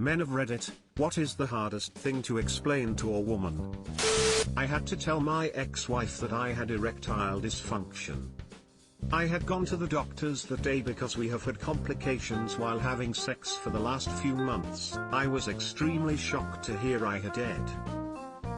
Men of Reddit, what is the hardest thing to explain to a woman? I had to tell my ex-wife that I had erectile dysfunction. I had gone to the doctors that day because we have had complications while having sex for the last few months. I was extremely shocked to hear I had ED.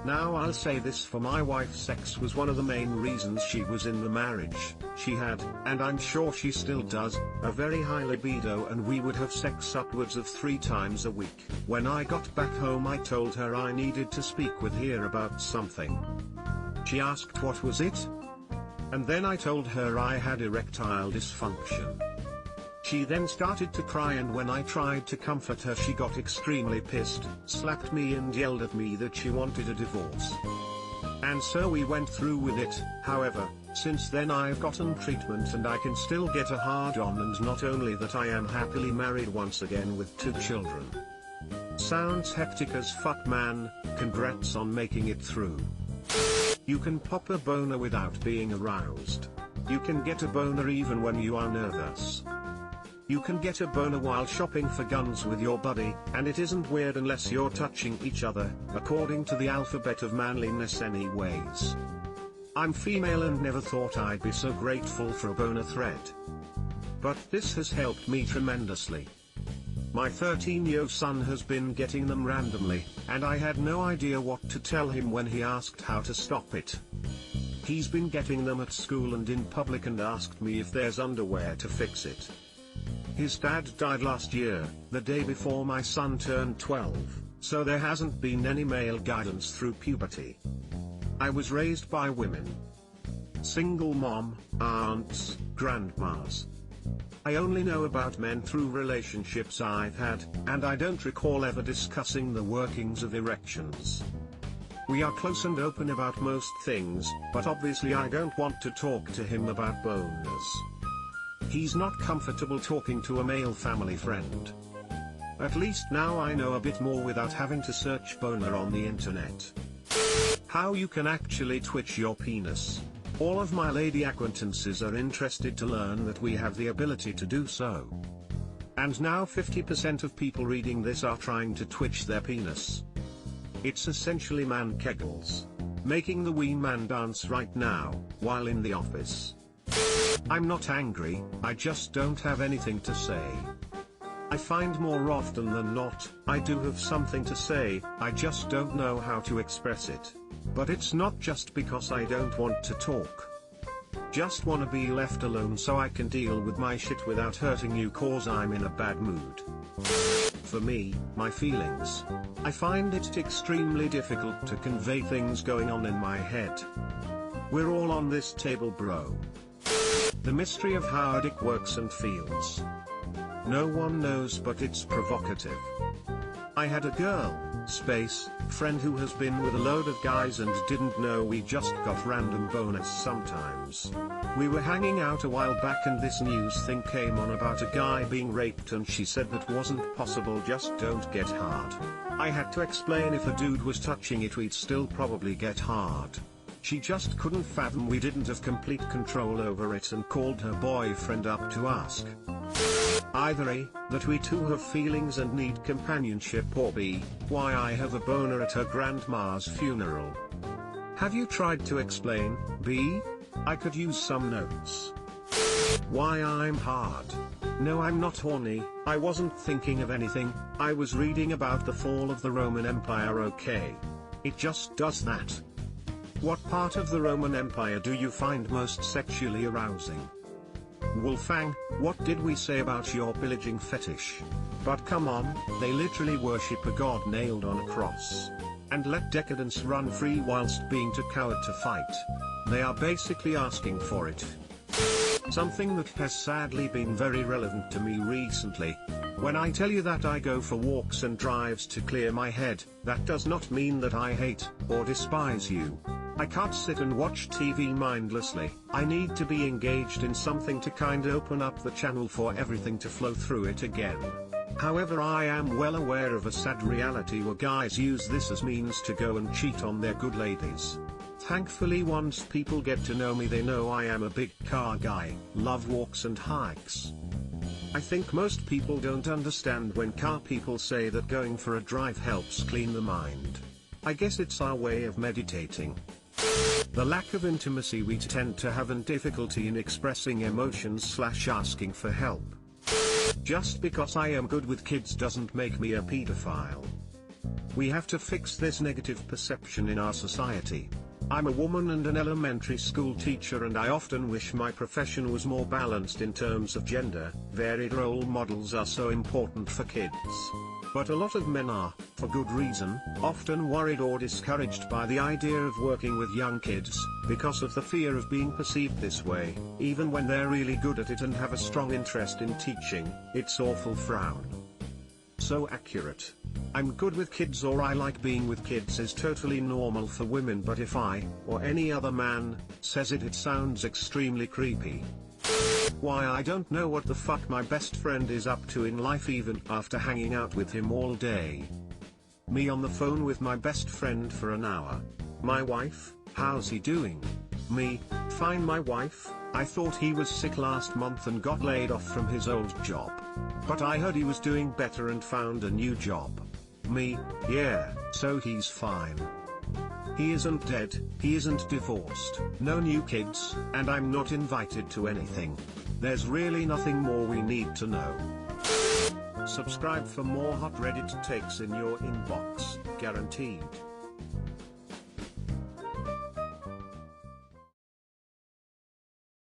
Now I'll say this, for my wife, sex was one of the main reasons she was in the marriage. She had, and I'm sure she still does, a very high libido, and we would have sex upwards of 3 times a week. When I got back home I told her I needed to speak with her about something. She asked what was it? And then I told her I had erectile dysfunction. She then started to cry, and when I tried to comfort her she got extremely pissed, slapped me and yelled at me that she wanted a divorce. And so we went through with it. However, since then I've gotten treatment and I can still get a hard-on, and not only that, I am happily married once again with 2 children. Sounds hectic as fuck, man. Congrats on making it through. You can pop a boner without being aroused. You can get a boner even when you are nervous. You can get a boner while shopping for guns with your buddy, and it isn't weird unless you're touching each other, according to the alphabet of manliness anyways. I'm female and never thought I'd be so grateful for a boner thread. But this has helped me tremendously. My 13-year-old son has been getting them randomly, and I had no idea what to tell him when he asked how to stop it. He's been getting them at school and in public, and asked me if there's underwear to fix it. His dad died last year, the day before my son turned 12, so there hasn't been any male guidance through puberty. I was raised by women. Single mom, aunts, grandmas. I only know about men through relationships I've had, and I don't recall ever discussing the workings of erections. We are close and open about most things, but obviously I don't want to talk to him about boners. He's not comfortable talking to a male family friend. At least now I know a bit more without having to search boner on the internet. How you can actually twitch your penis. All of my lady acquaintances are interested to learn that we have the ability to do so. And now 50% of people reading this are trying to twitch their penis. It's essentially man kegels. Making the wee man dance right now, while in the office. I'm not angry, I just don't have anything to say. I find more often than not, I do have something to say, I just don't know how to express it. But it's not just because I don't want to talk. Just wanna be left alone so I can deal with my shit without hurting you, cause I'm in a bad mood. For me, my feelings. I find it extremely difficult to convey things going on in my head. We're all on this table, bro. The mystery of how a dick works and feels. No one knows, but it's provocative. I had a friend who has been with a load of guys and didn't know we just got random bonus sometimes. We were hanging out a while back and this news thing came on about a guy being raped, and she said that wasn't possible, just don't get hard. I had to explain if a dude was touching it we'd still probably get hard. She just couldn't fathom we didn't have complete control over it and called her boyfriend up to ask. Either A, that we too have feelings and need companionship, or B, why I have a boner at her grandma's funeral. Have you tried to explain, B? I could use some notes. Why I'm hard. No, I'm not horny, I wasn't thinking of anything, I was reading about the fall of the Roman Empire. Okay. It just does that. What part of the Roman Empire do you find most sexually arousing? Wolfgang, what did we say about your pillaging fetish? But come on, they literally worship a god nailed on a cross. And let decadence run free whilst being too coward to fight. They are basically asking for it. Something that has sadly been very relevant to me recently. When I tell you that I go for walks and drives to clear my head, that does not mean that I hate or despise you. I can't sit and watch TV mindlessly, I need to be engaged in something to kinda open up the channel for everything to flow through it again. However, I am well aware of a sad reality where guys use this as means to go and cheat on their good ladies. Thankfully, once people get to know me, they know I am a big car guy, love walks and hikes. I think most people don't understand when car people say that going for a drive helps clean the mind. I guess it's our way of meditating. The lack of intimacy we tend to have and difficulty in expressing emotions / asking for help. Just because I am good with kids doesn't make me a pedophile. We have to fix this negative perception in our society. I'm a woman and an elementary school teacher, and I often wish my profession was more balanced in terms of gender. Varied role models are so important for kids. But a lot of men are, for good reason, often worried or discouraged by the idea of working with young kids, because of the fear of being perceived this way, even when they're really good at it and have a strong interest in teaching. It's awful frown. So accurate. I'm good with kids or I like being with kids is totally normal for women, but if I, or any other man, says it, it sounds extremely creepy. Why, I don't know what the fuck my best friend is up to in life even after hanging out with him all day. Me on the phone with my best friend for an hour. My wife, how's he doing? Me, fine. My wife, I thought he was sick last month and got laid off from his old job. But I heard he was doing better and found a new job. Me, yeah, so he's fine. He isn't dead, he isn't divorced, no new kids, and I'm not invited to anything. There's really nothing more we need to know. Subscribe for more hot Reddit takes in your inbox, guaranteed.